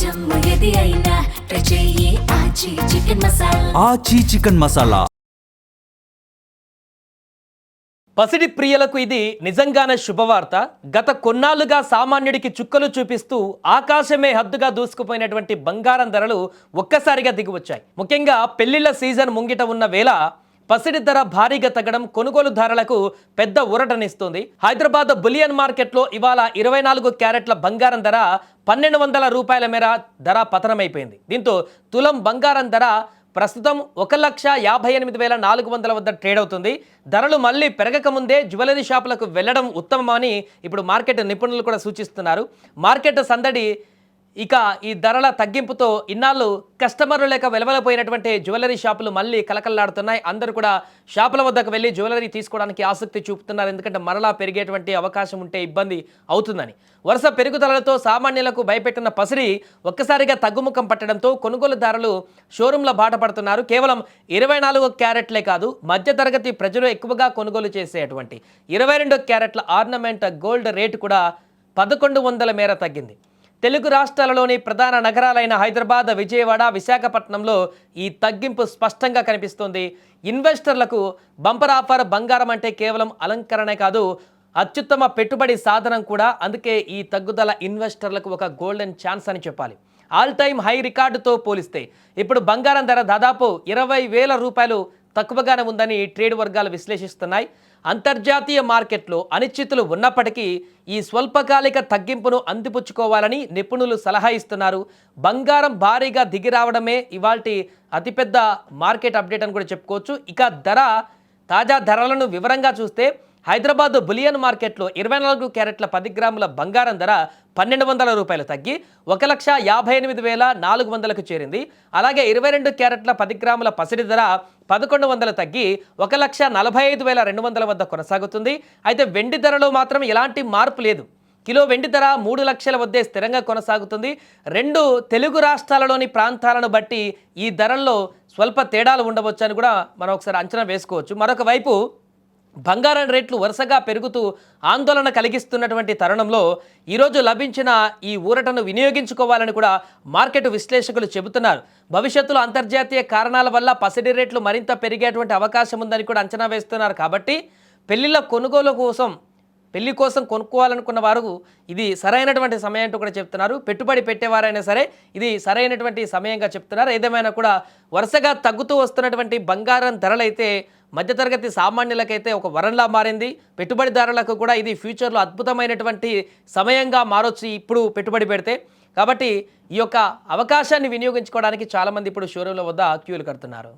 జమ్ము ఏది అయినా ట్రై చెయ్యి ఆచి చికెన్ మసాలా. ఆచి చికెన్ మసాలా. పసిడి ప్రియులకు ఇది నిజంగానే శుభవార్త. గత కొన్నాళ్లుగా సామాన్యుడికి చుక్కలు చూపిస్తూ ఆకాశమే హద్దుగా దూసుకుపోయినటువంటి బంగారం ధరలు ఒక్కసారిగా దిగివచ్చాయి. ముఖ్యంగా పెళ్లిళ్ల సీజన్ ముంగిట ఉన్న వేళ పసిడి ధర భారీగా తగ్గడం కొనుగోలుదారులకు పెద్ద ఊరటనిస్తుంది. హైదరాబాద్ బులియన్ మార్కెట్లో ఇవాళ 24 క్యారెట్ల బంగారం ధర 1200 రూపాయల మేర ధర పతనమైపోయింది. దీంతో తులం బంగారం ధర ప్రస్తుతం 1,58,400 వద్ద ట్రేడ్ అవుతుంది. ధరలు మళ్ళీ పెరగకముందే జ్యువెలరీ షాపులకు వెళ్లడం ఉత్తమమని ఇప్పుడు మార్కెట్ నిపుణులు కూడా సూచిస్తున్నారు. మార్కెట్ సందడి ఇక ఈ ధరల తగ్గింపుతో ఇన్నాళ్ళు కస్టమర్లు లేక వెలవలపోయినటువంటి జ్యువెలరీ షాపులు మళ్ళీ కలకల్లాడుతున్నాయి. అందరూ కూడా షాపుల వద్దకు వెళ్ళి జ్యువెలరీ తీసుకోవడానికి ఆసక్తి చూపుతున్నారు. ఎందుకంటే మరలా పెరిగేటువంటి అవకాశం ఉంటే ఇబ్బంది అవుతుందని. వరుస పెరుగుదలతో సామాన్యులకు భయపెట్టిన పసిడి ఒక్కసారిగా తగ్గుముఖం పట్టడంతో కొనుగోలుదారులు షోరూంల బాట పడుతున్నారు. కేవలం 24 క్యారెట్లే కాదు, మధ్యతరగతి ప్రజలు ఎక్కువగా కొనుగోలు చేసేటువంటి 22 క్యారెట్ల ఆర్నమెంట్ గోల్డ్ రేటు కూడా 1100 మేర తగ్గింది. తెలుగు రాష్ట్రాలలోని ప్రధాన నగరాలైన హైదరాబాద్, విజయవాడ, విశాఖపట్నంలో ఈ తగ్గింపు స్పష్టంగా కనిపిస్తోంది. ఇన్వెస్టర్లకు బంపర్ ఆఫర్. బంగారం అంటే కేవలం అలంకరణే కాదు, అత్యుత్తమ పెట్టుబడి సాధనం కూడా. అందుకే ఈ తగ్గుదల ఇన్వెస్టర్లకు ఒక గోల్డెన్ ఛాన్స్ అని చెప్పాలి. ఆల్ టైమ్ హై రికార్డుతో పోలిస్తే ఇప్పుడు బంగారం ధర దాదాపు 20,000 రూపాయలు తక్కువగానే ఉందని ట్రేడ్ వర్గాలు విశ్లేషిస్తున్నాయి. అంతర్జాతీయ మార్కెట్లో అనిశ్చితులు ఉన్నప్పటికీ ఈ స్వల్పకాలిక తగ్గింపును అందిపుచ్చుకోవాలని నిపుణులు సలహా ఇస్తున్నారు. బంగారం భారీగా దిగి రావడమే ఇవాల్టి అతిపెద్ద మార్కెట్ అప్డేట్ అని కూడా చెప్పుకోవచ్చు. ఇక తాజా ధరలను వివరంగా చూస్తే హైదరాబాద్ బులియన్ మార్కెట్లో 24 క్యారెట్ల 10 గ్రాముల బంగారం ధర 1,200 రూపాయలు తగ్గి 1,58,400కు చేరింది. అలాగే 22 క్యారెట్ల 10 గ్రాముల పసిడి ధర 1,100 తగ్గి 1,45,200 వద్ద కొనసాగుతుంది. అయితే వెండి ధరలో మాత్రం ఎలాంటి మార్పు లేదు. కిలో వెండి ధర 3 లక్షల వద్దే స్థిరంగా కొనసాగుతుంది. రెండు తెలుగు రాష్ట్రాలలోని ప్రాంతాలను బట్టి ఈ ధరల్లో స్వల్ప తేడాలు ఉండవచ్చు అని కూడా మనం ఒకసారి అంచనా వేసుకోవచ్చు. మరొక వైపు బంగారం రేట్లు వరుసగా పెరుగుతూ ఆందోళన కలిగిస్తున్నటువంటి తరుణంలో ఈరోజు లభించిన ఈ ఊరటను వినియోగించుకోవాలని కూడా మార్కెట్ విశ్లేషకులు చెబుతున్నారు. భవిష్యత్తులో అంతర్జాతీయ కారణాల వల్ల పసిడి రేట్లు మరింత పెరిగేటువంటి అవకాశం ఉందని కూడా అంచనా వేస్తున్నారు. కాబట్టి పెళ్లి కోసం కొనుక్కోవాలనుకున్న వారు ఇది సరైనటువంటి సమయం అంటూ కూడా చెప్తున్నారు. పెట్టుబడి పెట్టేవారైనా సరే ఇది సరైనటువంటి సమయంగా చెప్తున్నారు. ఏదేమైనా కూడా వరుసగా తగ్గుతూ వస్తున్నటువంటి బంగారం ధరలైతే మధ్యతరగతి సామాన్యులకైతే ఒక వరంలా మారింది. పెట్టుబడిదారులకు కూడా ఇది ఫ్యూచర్లో అద్భుతమైనటువంటి సమయంగా మారొచ్చు ఇప్పుడు పెట్టుబడి పెడితే. కాబట్టి ఈ యొక్క అవకాశాన్ని వినియోగించుకోవడానికి చాలామంది ఇప్పుడు షోరూంల వద్ద క్యూలు కడుతున్నారు.